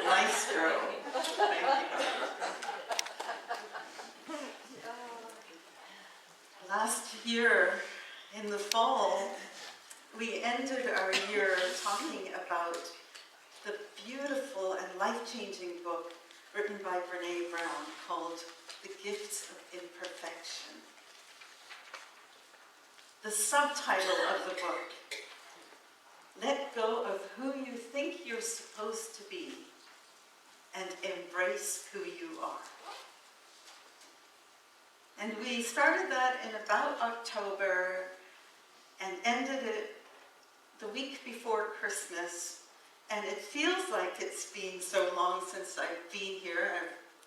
Maestro. Thank you. Last year, in the fall, we ended our year talking about the beautiful and life-changing book written by Brene Brown called The Gifts of Imperfection. The subtitle of the book, Let Go of Who You Think You're Supposed to Be and Embrace Who You Are. And we started that in about October and ended it the week before Christmas. And it feels like it's been so long since I've been here.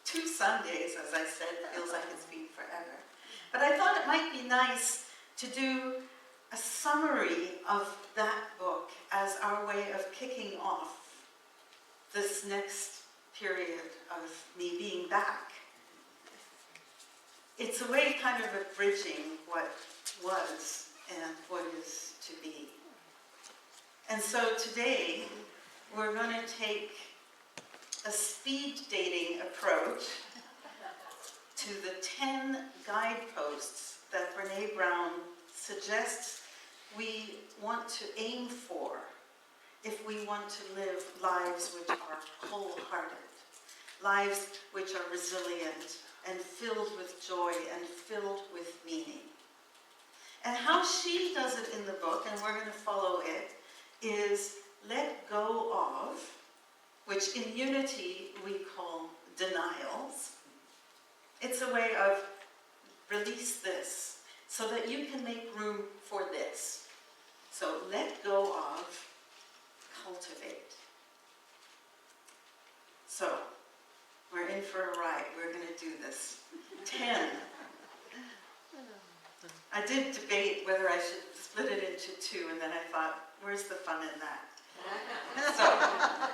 2 Sundays, as I said, feels like it's been forever. But I thought it might be nice to do a summary of that book as our way of kicking off this next period of me being back. It's a way kind of of bridging what was and what is to be. And so today, we're going to take a speed dating approach to the 10 guideposts that Brene Brown suggests we want to aim for if we want to live lives which are wholehearted, lives which are resilient and filled with joy and filled with meaning. And how she does it in the book, and we're going to follow it, is let go of, which in Unity we call denials. It's a way of release this so that you can make room for this. So let go of, cultivate. So we're in for a ride. We're going to do this. 10. I did debate whether I should split it into 2, and then I thought, where's the fun in that? So,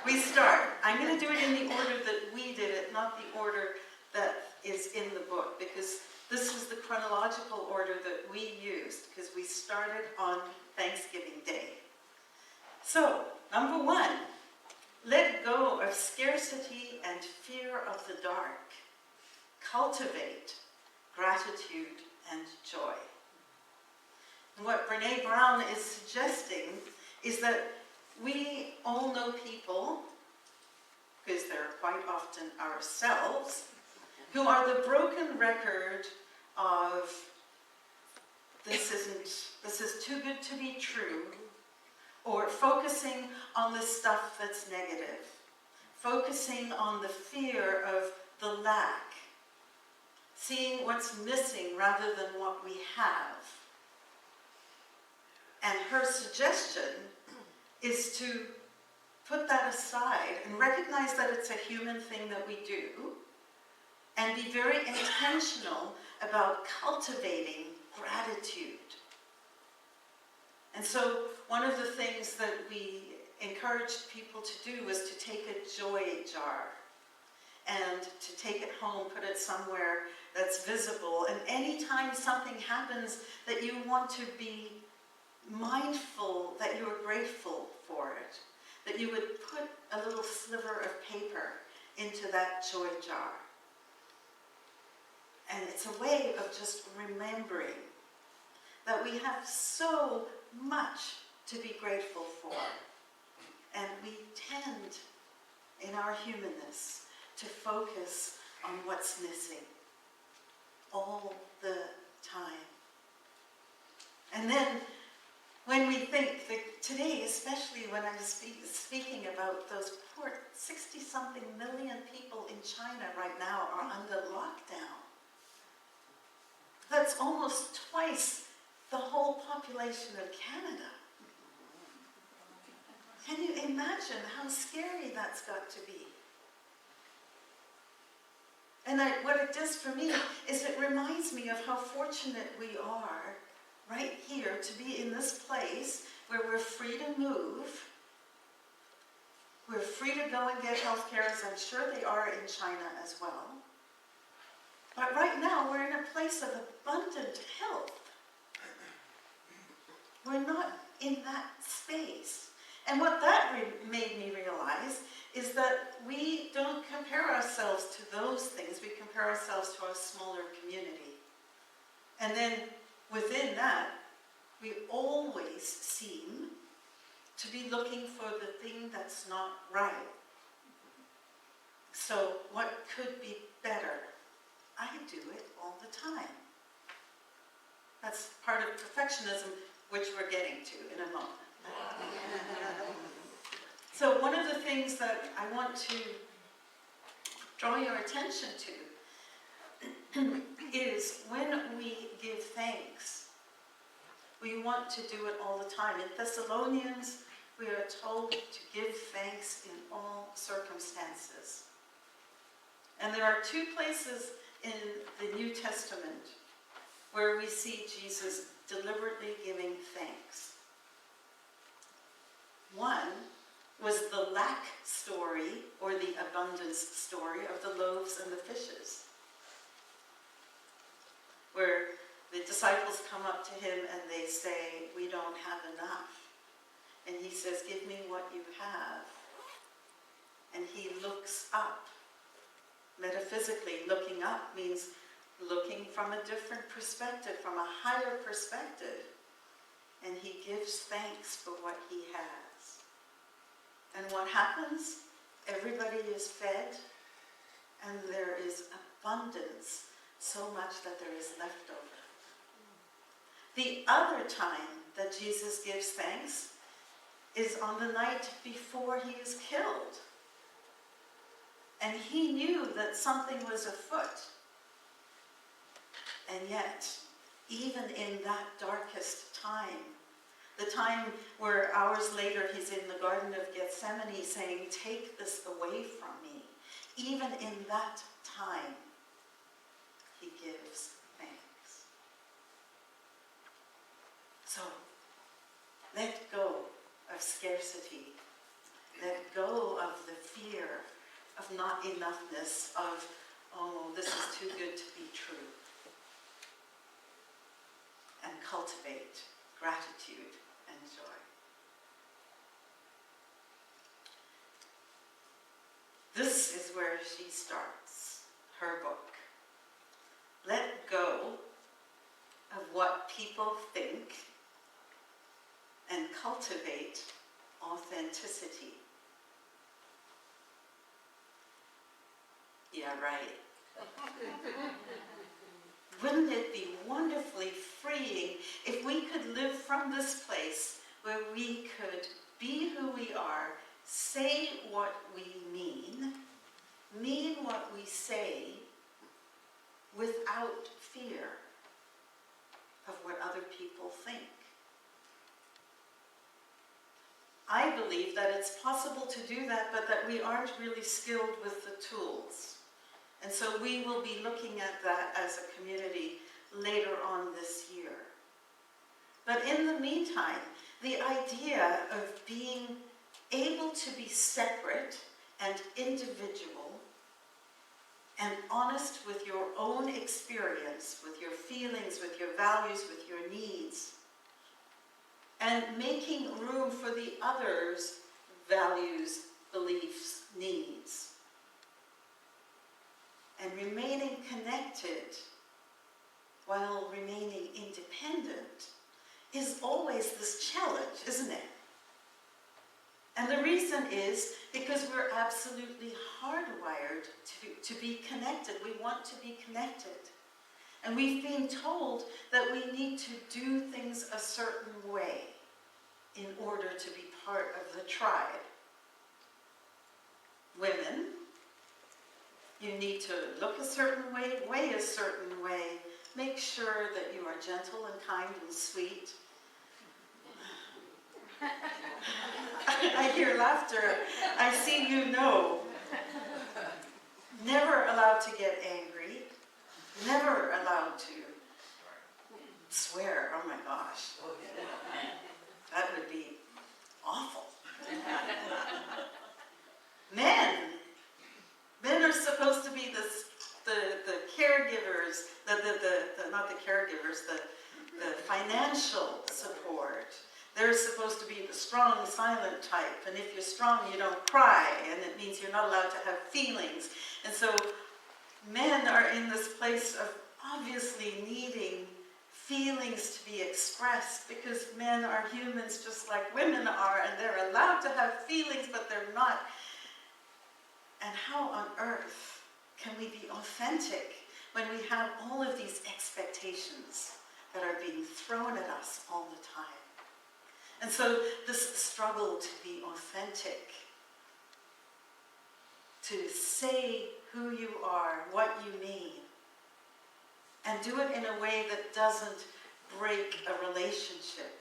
we start. I'm going to do it in the order that we did it, not the order that is in the book, because this is the chronological order that we used, because we started on Thanksgiving Day. So, number 1, let go of scarcity and fear of the dark. Cultivate gratitude and joy. And what Brene Brown is suggesting is that we all know people, because they're quite often ourselves, who are the broken record of this is too good to be true, or focusing on the stuff that's negative, focusing on the fear of the lack, seeing what's missing rather than what we have. And her suggestion is to put that aside and recognize that it's a human thing that we do, and be very intentional about cultivating gratitude. And so one of the things that we encouraged people to do was to take a joy jar and to take it home, put it somewhere that's visible. And anytime something happens that you want to be mindful that you are grateful for it, that you would put a little sliver of paper into that joy jar. And it's a way of just remembering that we have so much to be grateful for. And we tend, in our humanness, to focus on what's missing all the time. And then, when we think that today, especially when I'm speaking about those poor 60-something million people in China right now are under lockdown. That's almost twice the whole population of Canada. Can you imagine how scary that's got to be? And what it does for me is it reminds me of how fortunate we are right here to be in this place where we're free to move. We're free to go and get health care, as I'm sure they are in China as well. But right now, we're in a place of abundant health. We're not in that space. And what that made me realize is that we don't compare ourselves to those things. We compare ourselves to our smaller community. And then within that, we always seem to be looking for the thing that's not right. So what could be better? I do it all the time. That's part of perfectionism, which we're getting to in a moment. So one of the things that I want to draw your attention to is when we give thanks, we want to do it all the time. In Thessalonians, we are told to give thanks in all circumstances. And there are two places in the New Testament where we see Jesus deliberately giving thanks. One was the lack story, or the abundance story, of the loaves and the fishes, where the disciples come up to him and they say, "We don't have enough." And he says, "Give me what you have." And he looks up. Metaphysically, looking up means looking from a different perspective, from a higher perspective. And he gives thanks for what he has. And what happens? Everybody is fed, and there is abundance, so much that there is left over. The other time that Jesus gives thanks is on the night before he is killed. And he knew that something was afoot. And yet, even in that darkest time, the time where hours later he's in the Garden of Gethsemane saying, "Take this away from me," even in that time, he gives thanks. So, let go of scarcity. Let go of the fear of not enoughness, of, "Oh, this is too good to be true." And cultivate gratitude and joy. This is where she starts her book. Let go of what people think and cultivate authenticity. Yeah, right. Wouldn't it be wonderfully freeing if we could live from this place where we could be who we are, say what we mean what we say without fear of what other people think? I believe that it's possible to do that, but that we aren't really skilled with the tools. And so we will be looking at that as a community later on this year. But in the meantime, the idea of being able to be separate and individual and honest with your own experience, with your feelings, with your values, with your needs, and making room for the others' values, beliefs, needs, and remaining connected while remaining independent is always this challenge, isn't it? And the reason is because we're absolutely hardwired to be connected. We want to be connected. And we've been told that we need to do things a certain way in order to be part of the tribe. Women, you need to look a certain way, weigh a certain way, make sure that you are gentle and kind and sweet. I hear laughter. I see you know. Never allowed to get angry. Never allowed to swear. Oh my gosh. That would be awful. Men are supposed to be the caregivers, not the caregivers, the financial support, They're supposed to be the strong, silent type. And if you're strong, you don't cry. And it means you're not allowed to have feelings. And so men are in this place of obviously needing feelings to be expressed, because men are humans just like women are, and they're allowed to have feelings, but they're not. And how on earth can we be authentic when we have all of these expectations that are being thrown at us all the time? And so this struggle to be authentic, to say who you are, what you mean, and do it in a way that doesn't break a relationship,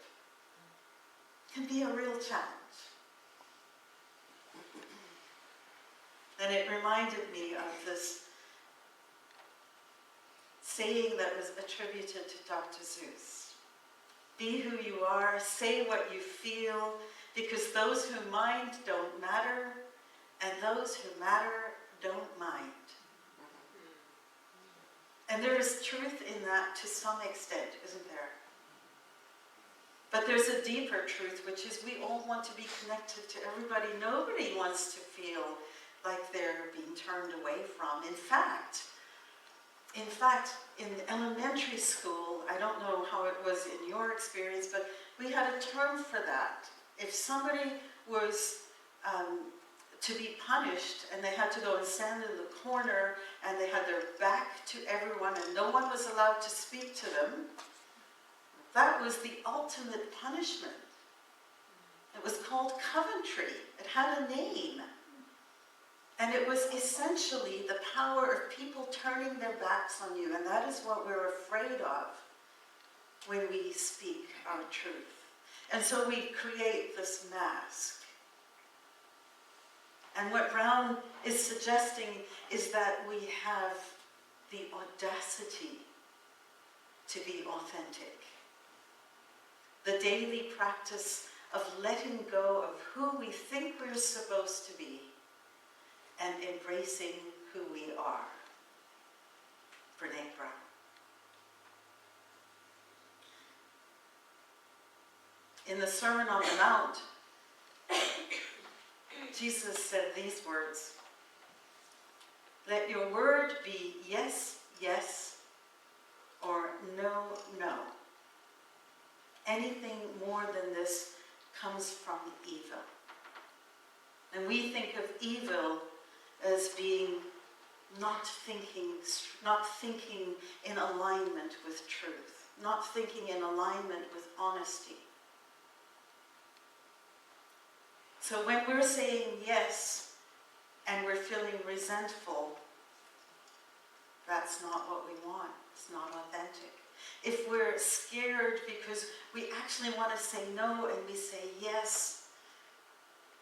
can be a real challenge. And it reminded me of this saying that was attributed to Dr. Seuss. Be who you are, say what you feel, because those who mind don't matter, and those who matter don't mind. And there is truth in that to some extent, isn't there? But there's a deeper truth, which is we all want to be connected to everybody. Nobody wants to feel like they're being turned away from. In fact, in elementary school, I don't know how it was in your experience, but we had a term for that. If somebody was to be punished and they had to go and stand in the corner and they had their back to everyone and no one was allowed to speak to them, that was the ultimate punishment. It was called Coventry. It had a name. And it was essentially the power of people turning their backs on you. And that is what we're afraid of when we speak our truth. And so we create this mask. And what Brown is suggesting is that we have the audacity to be authentic. The daily practice of letting go of who we think we're supposed to be and embracing who we are. Brene Brown. In the Sermon on the Mount, Jesus said these words, "Let your word be yes, yes, or no, no. Anything more than this comes from evil." And we think of evil as being not thinking in alignment with truth, not thinking in alignment with honesty. So when we're saying yes and we're feeling resentful, that's not what we want. It's not authentic. If we're scared because we actually want to say no and we say yes,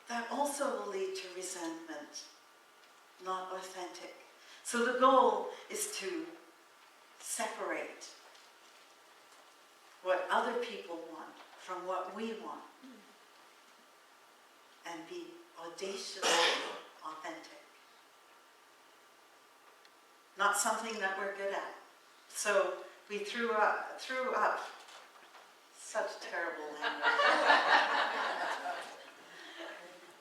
that also will lead to resentment, not authentic. So the goal is to separate what other people want from what we want and be audaciously authentic. Not something that we're good at. So we threw up such terrible language.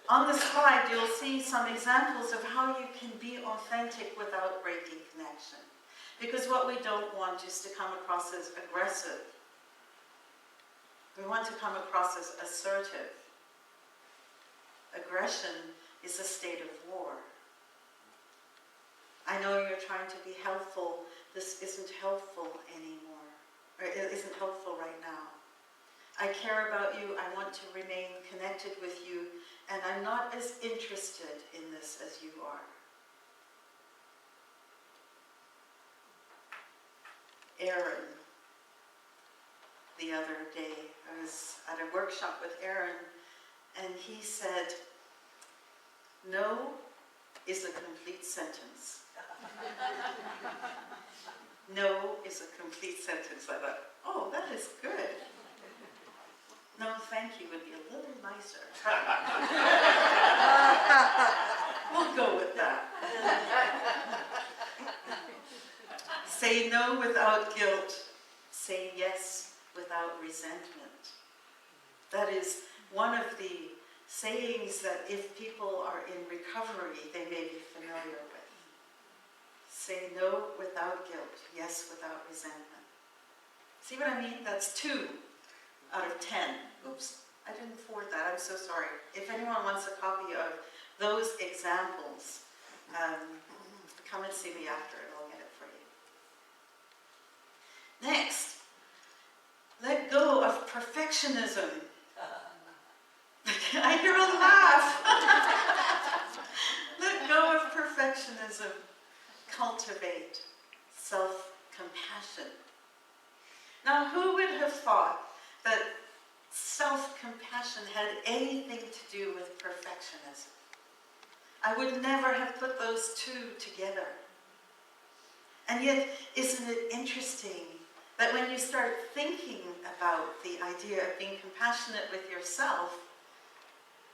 On the slide, you'll see some examples of how you can be authentic without breaking connection. Because what we don't want is to come across as aggressive. We want to come across as assertive. Aggression is a state of war. I know you're trying to be helpful. This isn't helpful anymore, or it isn't helpful right now. I care about you. I want to remain connected with you, and I'm not as interested in this as you are. Aaron, the other day, I was at a workshop with Aaron, and he said, "No is a complete sentence." No is a complete sentence. I thought, oh, that is good. No, thank you would be a little nicer. We'll go with that. Say no without guilt. Say yes without resentment. That is one of the sayings that if people are in recovery, they may be familiar with. Say no without guilt, yes without resentment. See what I mean? That's 2 out of 10. Oops, I didn't forward that, I'm so sorry. If anyone wants a copy of those examples, come and see me after and I'll get it for you. Next, let go of perfectionism. I hear a laugh. Let go of perfectionism. Cultivate self-compassion. Now, who would have thought that self-compassion had anything to do with perfectionism? I would never have put those 2 together. And yet, isn't it interesting that when you start thinking about the idea of being compassionate with yourself,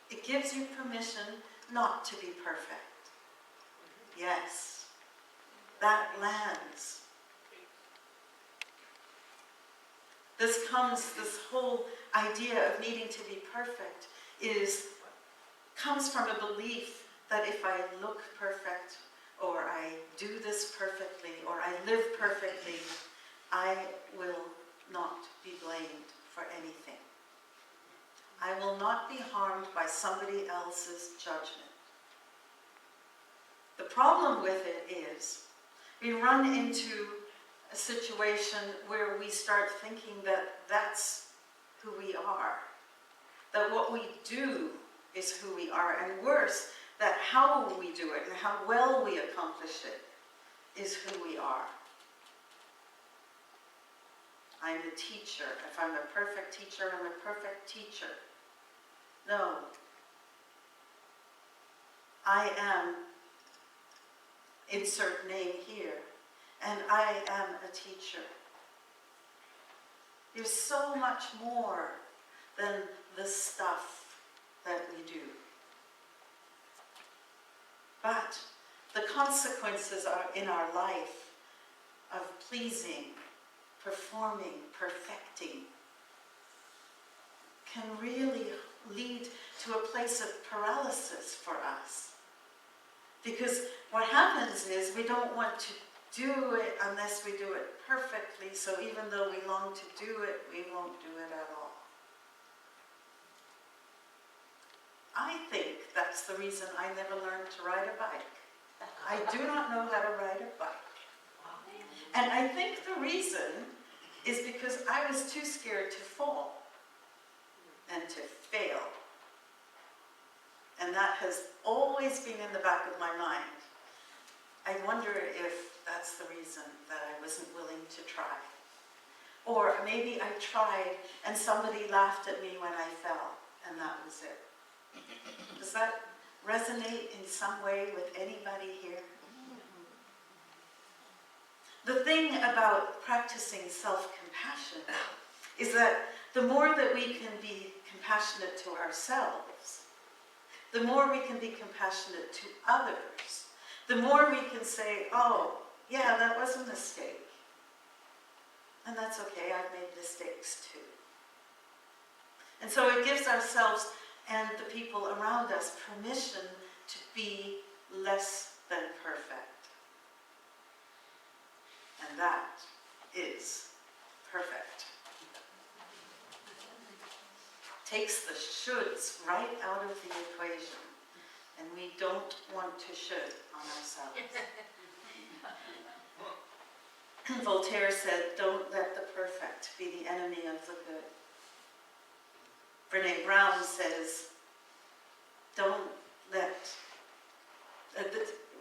it gives you permission not to be perfect. Yes, that lands. This whole idea of needing to be perfect comes from a belief that if I look perfect, or I do this perfectly, or I live perfectly, I will not be blamed for anything. I will not be harmed by somebody else's judgment. The problem with it is we run into a situation where we start thinking that that's who we are, that what we do is who we are, and worse, that how we do it and how well we accomplish it is who we are. I'm a teacher. If I'm a perfect teacher, I'm a perfect teacher. No. I am, insert name here, and I am a teacher. There's so much more than the stuff that we do. But the consequences are in our life of pleasing, performing, perfecting, can really lead to a place of paralysis for us. Because what happens is we don't want to do it unless we do it perfectly, so even though we long to do it, we won't do it at all. I think that's the reason I never learned to ride a bike. I do not know how to ride a bike. And I think the reason is because I was too scared to fall and to fail. And that has always been in the back of my mind. I wonder if that's the reason that I wasn't willing to try. Or maybe I tried and somebody laughed at me when I fell, and that was it. Does that resonate in some way with anybody here? The thing about practicing self-compassion is that the more that we can be compassionate to ourselves, the more we can be compassionate to others, the more we can say, oh, yeah, that was a mistake. And that's okay, I've made mistakes too. And so it gives ourselves and the people around us permission to be less than perfect. And that is perfect. Takes the shoulds right out of the equation, and we don't want to should on ourselves. Voltaire said, don't let the perfect be the enemy of the good. Brene Brown says, don't let,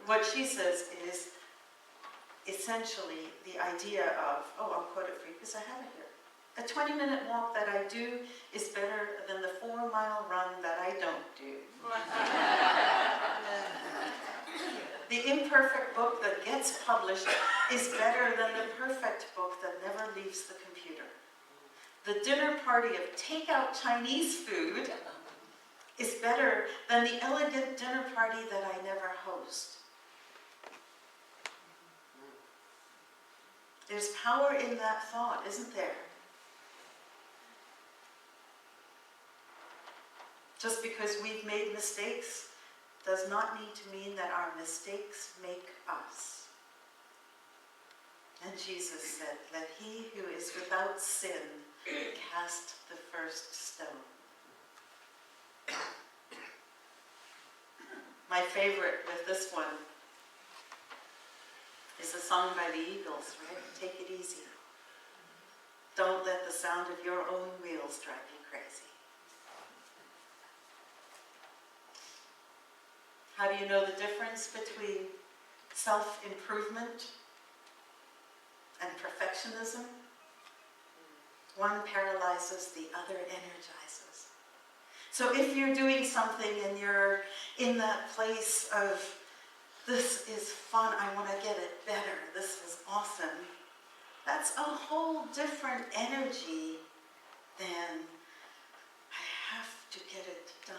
what she says is essentially the idea of, oh, I'll quote it for you because I have it here. A 20-minute walk that I do is better than the 4-mile run that I don't do. The imperfect book that gets published is better than the perfect book that never leaves the computer. The dinner party of takeout Chinese food is better than the elegant dinner party that I never host. There's power in that thought, isn't there? Just because we've made mistakes does not need to mean that our mistakes make us. And Jesus said, "Let he who is without sin cast the first stone." My favorite with this one is a song by the Eagles, right? Take it easy. Don't let the sound of your own wheels drive you crazy. How do you know the difference between self-improvement and perfectionism? One paralyzes, the other energizes. So if you're doing something and you're in that place of, this is fun, I want to get it better, this is awesome, that's a whole different energy than, I have to get it done.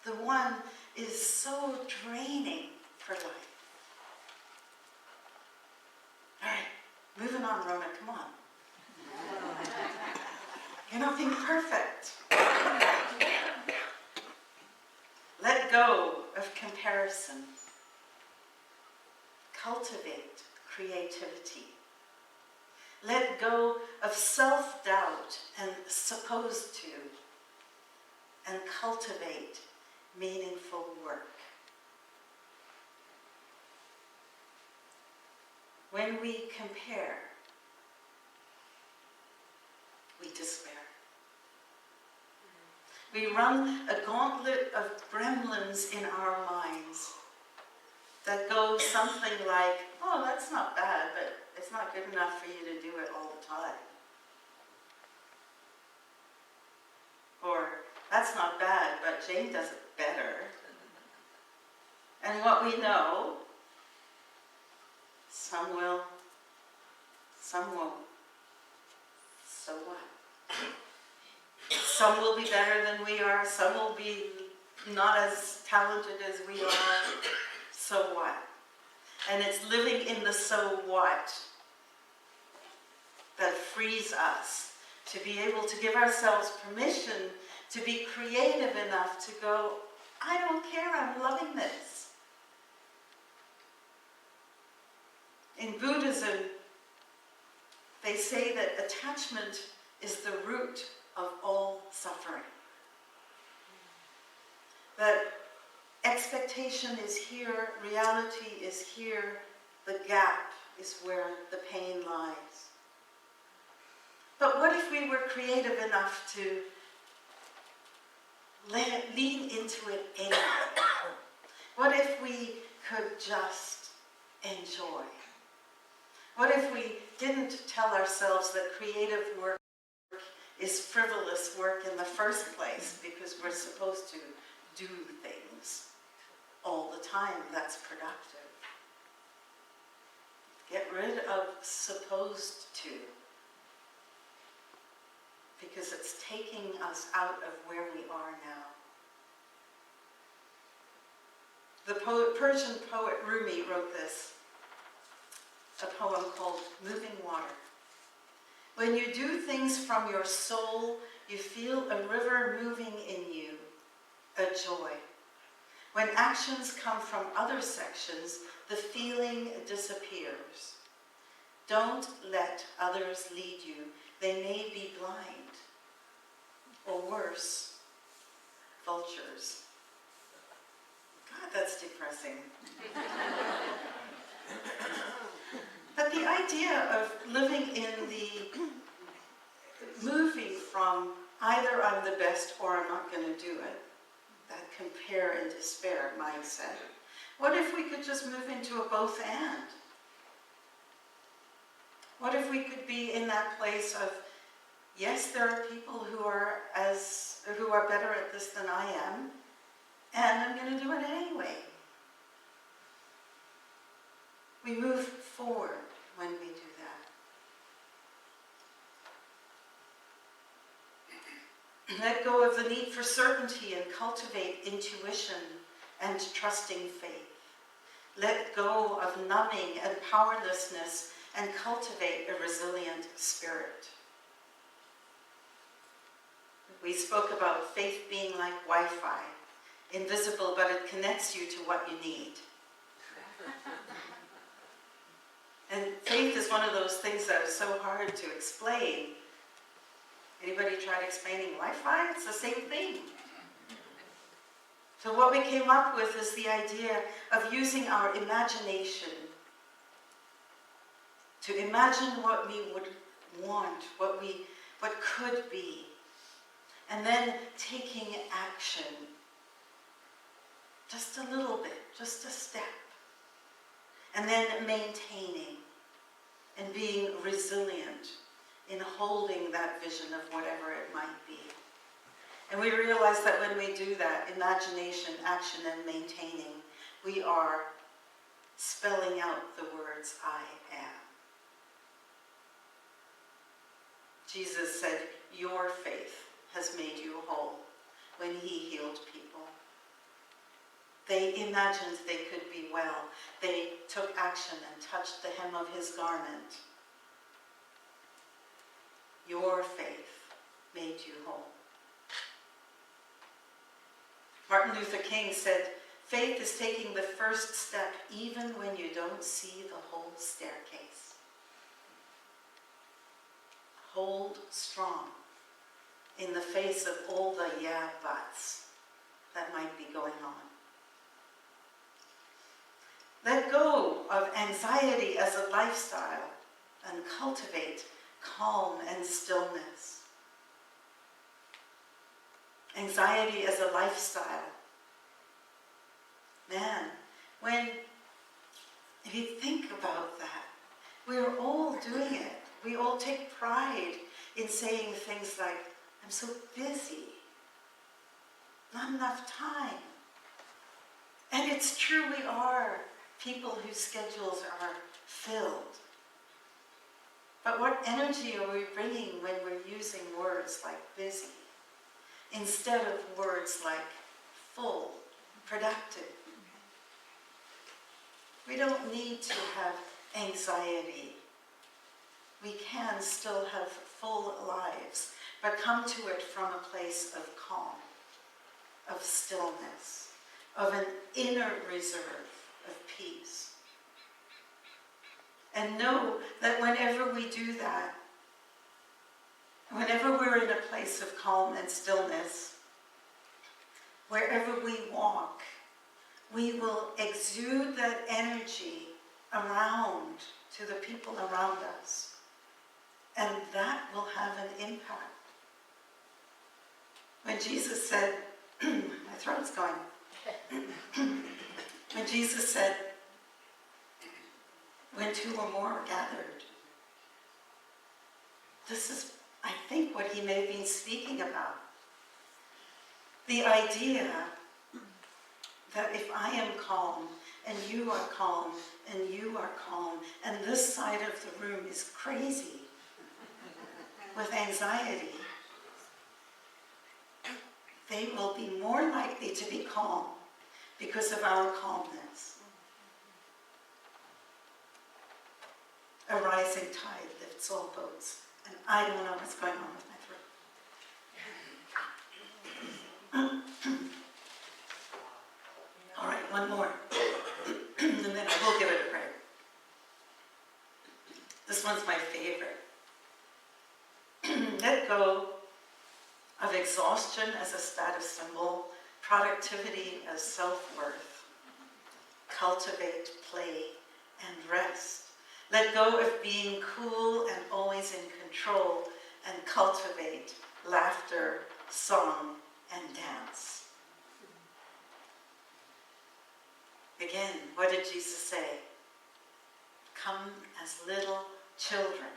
The one is so draining for life. All right, moving on, Rhona, come on. You're not being perfect. Let go of comparison. Cultivate creativity. Let go of self-doubt and supposed to, and cultivate meaningful work. When we compare, we despair. We run a gauntlet of gremlins in our minds that go something like, oh, that's not bad, but it's not good enough for you to do it all the time. Or, that's not bad, but Jane does it better. And what we know, some will, some won't. So what? Some will be better than we are, some will be not as talented as we are. So what? And it's living in the so what that frees us to be able to give ourselves permission to be creative enough to go, I don't care, I'm loving this. In Buddhism, they say that attachment is the root of all suffering. That expectation is here, reality is here, the gap is where the pain lies. But what if we were creative enough to lean into it anyway? What if we could just enjoy? What if we didn't tell ourselves that creative work is frivolous work in the first place because we're supposed to do things all the time that's productive? Get rid of supposed to, because it's taking us out of where we are now. The Persian poet Rumi wrote this, a poem called Moving Water. When you do things from your soul, you feel a river moving in you, a joy. When actions come from other sections, the feeling disappears. Don't let others lead you. They may be blind, or worse, vultures. God, that's depressing. But the idea of living in the, moving from either I'm the best or I'm not going to do it, that compare and despair mindset. What if we could just move into a both and? What if we could be in that place of, yes, there are people who are better at this than I am, and I'm going to do it anyway. We move forward when we do that. Let go of the need for certainty and cultivate intuition and trusting faith. Let go of numbing and powerlessness and cultivate a resilient spirit. We spoke about faith being like Wi-Fi, invisible, but it connects you to what you need. And faith is one of those things that is so hard to explain. Anybody tried explaining Wi-Fi? It's the same thing. So what we came up with is the idea of using our imagination to imagine what we would want, what could be, and then taking action. Just a little bit, just a step. And then maintaining and being resilient in holding that vision of whatever it might be. And we realize that when we do that, imagination, action, and maintaining, we are spelling out the words, I am. Jesus said, your faith has made you whole when he healed people. They imagined they could be well. They took action and touched the hem of his garment. Your faith made you whole. Martin Luther King said, faith is taking the first step even when you don't see the whole staircase. Hold strong in the face of all the yeah buts that might be going on. Let go of anxiety as a lifestyle and cultivate calm and stillness. Anxiety as a lifestyle. Man, if you think about that, we're all doing it. We all take pride in saying things like, I'm so busy, not enough time. And it's true, we are people whose schedules are filled. But what energy are we bringing when we're using words like busy instead of words like full, productive? We don't need to have anxiety. We can still have full lives, but come to it from a place of calm, of stillness, of an inner reserve of peace. And know that whenever we do that, whenever we're in a place of calm and stillness, wherever we walk, we will exude that energy around to the people around us. And that will have an impact. When Jesus said, my throat's going. When Jesus said, when two or more are gathered, this is, I think, what he may have been speaking about. The idea that if I am calm, and you are calm, and you are calm, and this side of the room is crazy with anxiety, they will be more likely to be calm because of our calmness. A rising tide lifts all boats, and I don't know what's going on with my throat. All right, one more, and then I will give it a prayer. This one's my favorite. Let go of exhaustion as a status symbol, productivity as self-worth. Cultivate play and rest. Let go of being cool and always in control, and cultivate laughter, song, and dance. Again, what did Jesus say? Come as little children.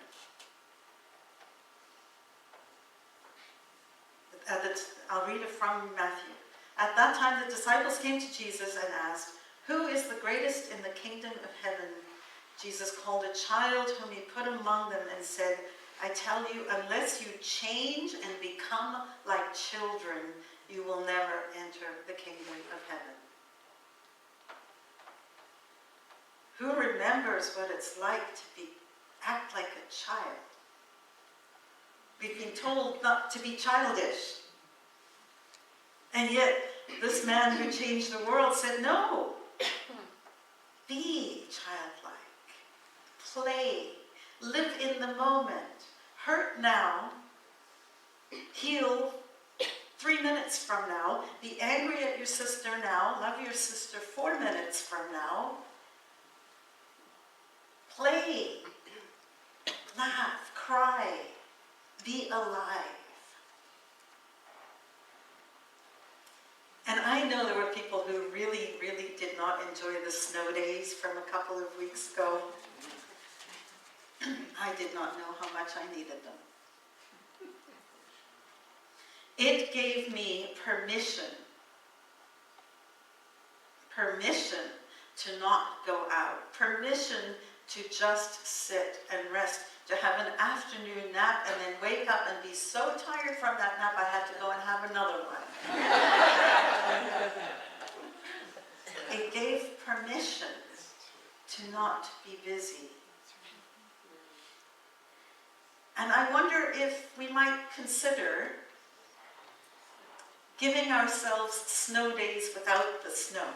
I'll read it from Matthew. At that time, the disciples came to Jesus and asked, who is the greatest in the kingdom of heaven? Jesus called a child whom he put among them and said, I tell you, unless you change and become like children, you will never enter the kingdom of heaven. Who remembers what it's like to act like a child? We've been told not to be childish. And yet, this man who changed the world said, no, be childlike, play, live in the moment, hurt now, heal 3 minutes from now, be angry at your sister now, love your sister 4 minutes from now, play, laugh, cry, be alive. And I know there were people who really, really did not enjoy the snow days from a couple of weeks ago. I did not know how much I needed them. It gave me permission to not go out, permission to just sit and rest, to have an afternoon nap and then wake up and be so tired from that nap I had to go and have another one. It gave permission to not be busy. And I wonder if we might consider giving ourselves snow days without the snow.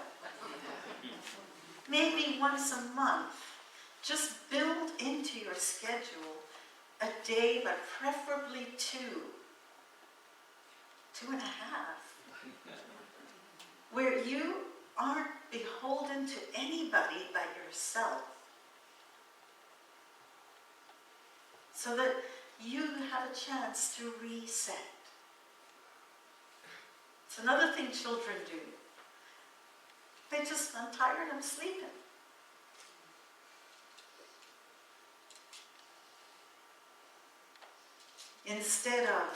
Maybe once a month. Just build into your schedule a day, but preferably 2, 2.5, where you aren't beholden to anybody but yourself, so that you have a chance to reset. It's another thing children do. They just, I'm tired, I'm sleeping. Instead of,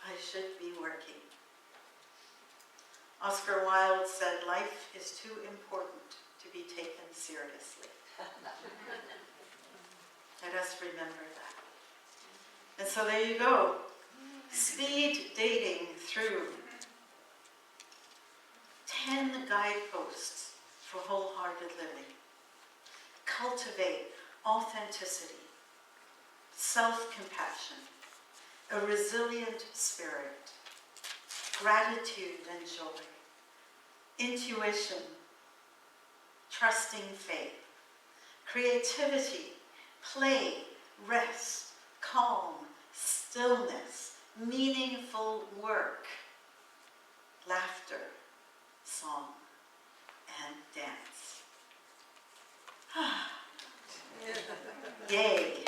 I should be working. Oscar Wilde said, life is too important to be taken seriously. Let us remember that. And so there you go. Speed dating through 10 guideposts for wholehearted living. Cultivate authenticity, self-compassion, a resilient spirit, gratitude and joy, intuition, trusting faith, creativity, play, rest, calm, stillness, meaningful work, laughter, song, and dance. Yay!